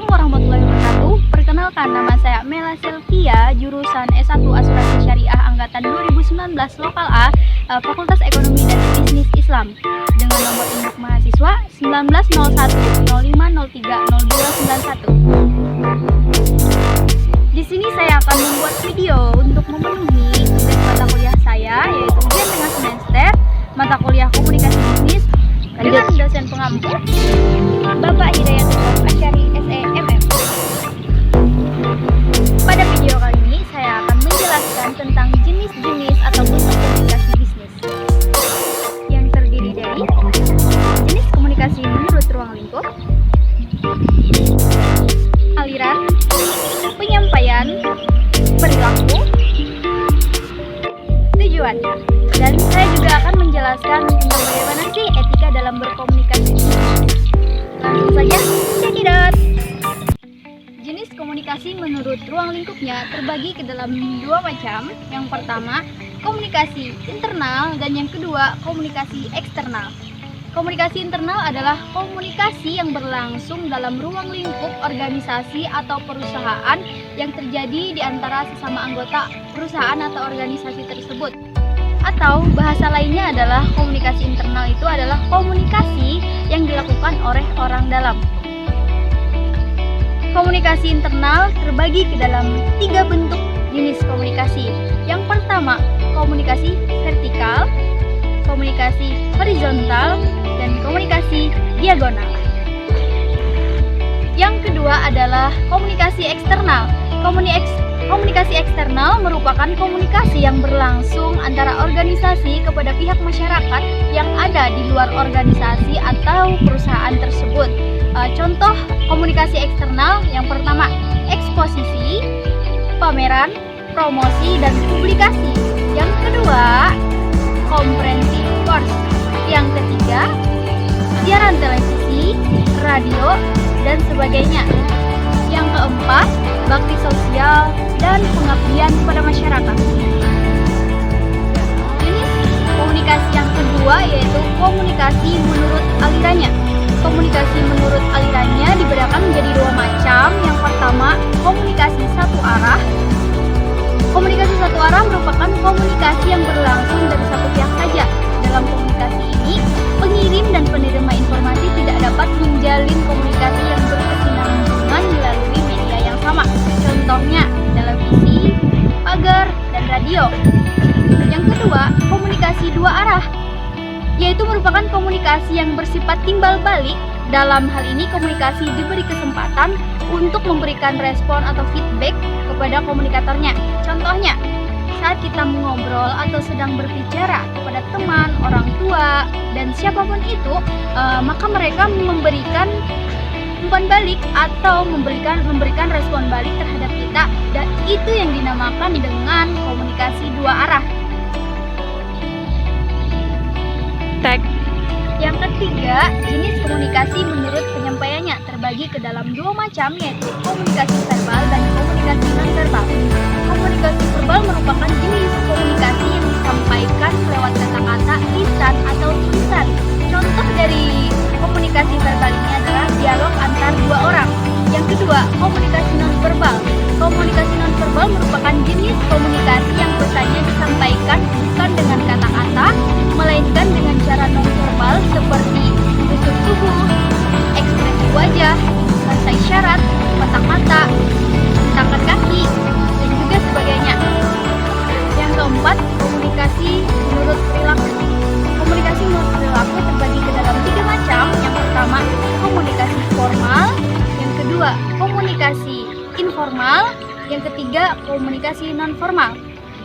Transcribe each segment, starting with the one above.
Assalamualaikum warahmatullahi wabarakatuh. Perkenalkan, nama saya Mela Sylvia, jurusan S1 Asuransi Syariah Angkatan 2019 Lokal A, Fakultas Ekonomi dan Bisnis Islam, dengan nomor induk mahasiswa 1901 05030291. Di sini saya akan membuat video untuk memenuhi tugas mata kuliah saya, yaitu ujian tengah semester mata kuliah Komunikasi Bisnis dengan dosen pengampu Bapak Hidayatullah Asyari SEMM. Pada video kali ini saya akan menjelaskan tentang jenis-jenis atau bentuk komunikasi bisnis yang terdiri dari jenis komunikasi menurut ruang lingkup, aliran, penyampaian, perilaku, tujuan. Dan saya juga akan menjelaskan tentang bagaimana sih etika dalam berkomunikasi. Langsung saja, check it out. Jenis komunikasi menurut ruang lingkupnya terbagi ke dalam dua macam. Yang pertama, komunikasi internal, dan yang kedua, komunikasi eksternal. Komunikasi internal adalah komunikasi yang berlangsung dalam ruang lingkup organisasi atau perusahaan yang terjadi di antara sesama anggota perusahaan atau organisasi tersebut. Atau bahasa lainnya adalah komunikasi internal itu adalah komunikasi yang dilakukan oleh orang dalam. Komunikasi internal terbagi ke dalam tiga bentuk jenis komunikasi. Yang pertama, komunikasi vertikal, komunikasi horizontal, dan komunikasi diagonal. Yang kedua adalah komunikasi eksternal. Komunikasi eksternal merupakan komunikasi yang berlangsung antara organisasi kepada pihak masyarakat yang ada di luar organisasi atau perusahaan tersebut. Contoh komunikasi eksternal yang pertama, eksposisi, pameran, promosi, dan publikasi. Yang kedua, konferensi pers. Yang ketiga, siaran televisi, radio, dan sebagainya. Yang keempat, bakti sosial dan pengabdian kepada masyarakat. Jenis komunikasi yang kedua yaitu komunikasi menurut alirannya. Komunikasi menurut alirannya dibedakan menjadi dua macam. Yang pertama, komunikasi satu arah. Komunikasi satu arah merupakan komunikasi yang berlangsung dari satu pihak saja. Dalam komunikasi ini, pengirim dan penerima informasi tidak dapat menjalin komunikasi yang berkesinambungan melalui media yang sama. Contohnya, televisi, pagar, dan radio. Yang kedua, komunikasi dua arah, yaitu merupakan komunikasi yang bersifat timbal balik. Dalam hal ini, komunikasi diberi kesempatan untuk memberikan respon atau feedback kepada komunikatornya. Contohnya, saat kita mengobrol atau sedang berbicara kepada teman, orang tua, dan siapapun itu, maka mereka memberikan umpan balik atau memberikan respon balik terhadap kita, dan itu yang dinamakan dengan komunikasi dua arah. Yang ketiga, jenis komunikasi menurut penyampaiannya terbagi ke dalam dua macam, yaitu komunikasi verbal dan komunikasi non-verbal. Komunikasi verbal merupakan jenis komunikasi yang disampaikan lewat kata-kata, lisan, atau tulisan. Contoh dari komunikasi verbal ini adalah dialog antar dua orang. Yang kedua, komunikasi non-verbal. Komunikasi non-verbal merupakan jenis komunikasi yang pesannya disampaikan bukan dengan kata-kata, melainkan dengan cara non-verbal seperti tusuk tubuh, ekspresi wajah, bahasa isyarat, kontak mata, hentakan kaki, dan juga sebagainya. Yang keempat, komunikasi menurut perilaku. Komunikasi menurut perilaku terbagi ke dalam tiga macam. Yang pertama, komunikasi formal. Yang kedua, komunikasi informal. Yang ketiga, komunikasi non-formal.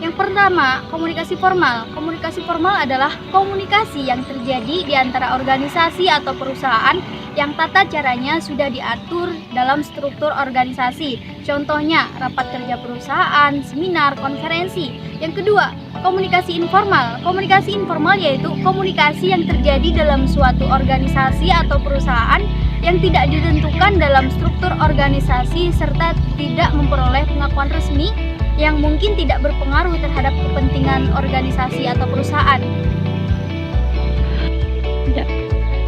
Yang pertama, komunikasi formal. Komunikasi formal adalah komunikasi yang terjadi di antara organisasi atau perusahaan yang tata caranya sudah diatur dalam struktur organisasi. Contohnya, rapat kerja perusahaan, seminar, konferensi. Yang kedua, komunikasi informal. Komunikasi informal yaitu komunikasi yang terjadi dalam suatu organisasi atau perusahaan yang tidak ditentukan dalam struktur organisasi serta tidak memperoleh pengakuan resmi yang mungkin tidak berpengaruh terhadap kepentingan organisasi atau perusahaan.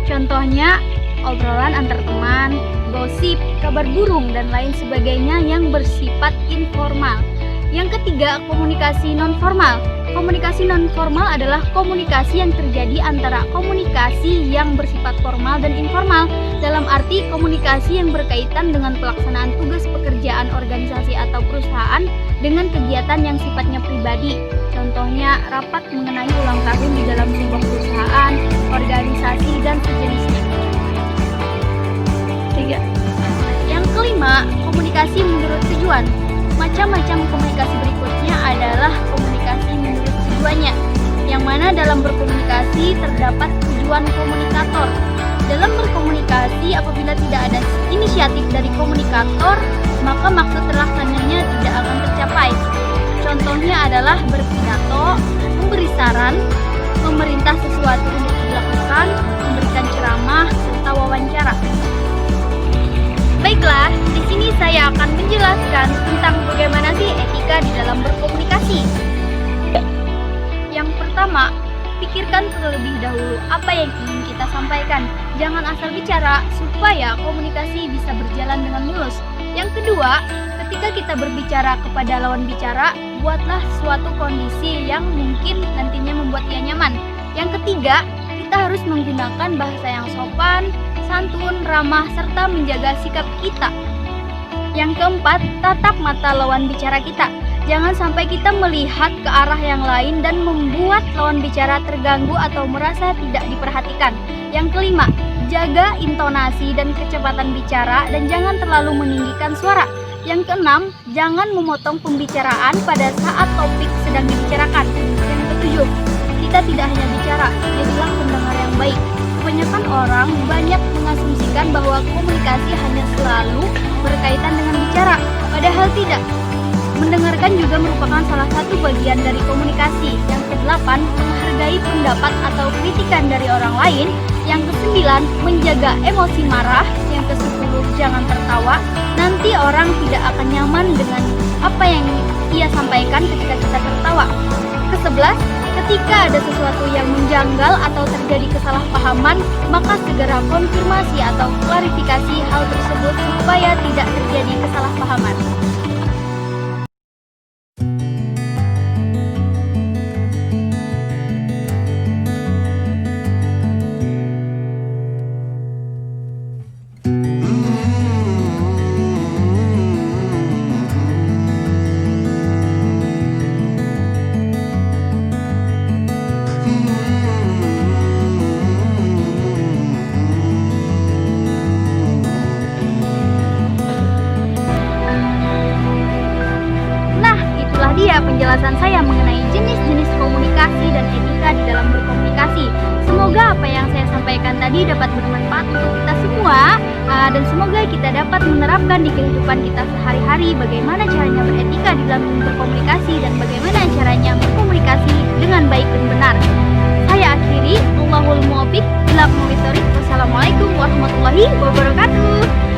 Contohnya, obrolan antar teman, gosip, kabar burung, dan lain sebagainya yang bersifat informal. Yang ketiga, komunikasi nonformal. Komunikasi nonformal adalah komunikasi yang terjadi antara komunikasi yang bersifat formal dan informal, dalam arti komunikasi yang berkaitan dengan pelaksanaan tugas pekerjaan organisasi atau perusahaan dengan kegiatan yang sifatnya pribadi. Contohnya, rapat mengenai ulang tahun di dalam sebuah perusahaan, organisasi, dan sejenisnya. Yang kelima, komunikasi menurut tujuan. Macam-macam komunikasi berikutnya adalah komunikasi menurut tujuannya, yang mana dalam berkomunikasi terdapat tujuan komunikator. Dalam berkomunikasi, apabila tidak ada inisiatif dari komunikator, maka maksud terlaksananya tidak akan tercapai. Contohnya adalah berpidato, memberi saran, memerintah sesuatu untuk dilakukan, memberikan ceramah, serta wawancara. Baiklah, di sini saya akan menjelaskan tentang bagaimana sih etika di dalam berkomunikasi. Yang pertama, pikirkan terlebih dahulu apa yang ingin kita sampaikan. Jangan asal bicara supaya komunikasi bisa berjalan dengan mulus. Yang kedua, ketika kita berbicara kepada lawan bicara, buatlah suatu kondisi yang mungkin nantinya membuat ia nyaman. Yang ketiga, kita harus menggunakan bahasa yang sopan, santun, ramah, serta menjaga sikap kita. Yang keempat, tatap mata lawan bicara kita. Jangan sampai kita melihat ke arah yang lain dan membuat lawan bicara terganggu atau merasa tidak diperhatikan. Yang kelima, jaga intonasi dan kecepatan bicara dan jangan terlalu meninggikan suara. Yang keenam, jangan memotong pembicaraan pada saat topik sedang dibicarakan. Yang ketujuh, kita tidak hanya bicara, jadilah pendengar yang baik. Kebanyakan orang banyak mengasumsikan bahwa komunikasi hanya selalu berkaitan dengan bicara, padahal tidak. Mendengarkan juga merupakan salah satu bagian dari komunikasi. Yang kedelapan, menghargai pendapat atau kritikan dari orang lain. Yang kesembilan, menjaga emosi marah. Yang kesepuluh, jangan tertawa. Nanti orang tidak akan nyaman dengan apa yang ia sampaikan ketika kita tertawa. Kesebelas, ketika ada sesuatu yang menjanggal atau terjadi kesalahpahaman, maka segera konfirmasi atau klarifikasi hal tersebut supaya tidak terjadi kesalahpahaman. Dia penjelasan saya mengenai jenis-jenis komunikasi dan etika di dalam berkomunikasi. Semoga apa yang saya sampaikan tadi dapat bermanfaat untuk kita semua dan semoga kita dapat menerapkan di kehidupan kita sehari-hari bagaimana caranya beretika di dalam berkomunikasi dan bagaimana caranya berkomunikasi dengan baik dan benar. Saya akhiri, Allahul muwaffiq, Wassalamualaikum warahmatullahi wabarakatuh.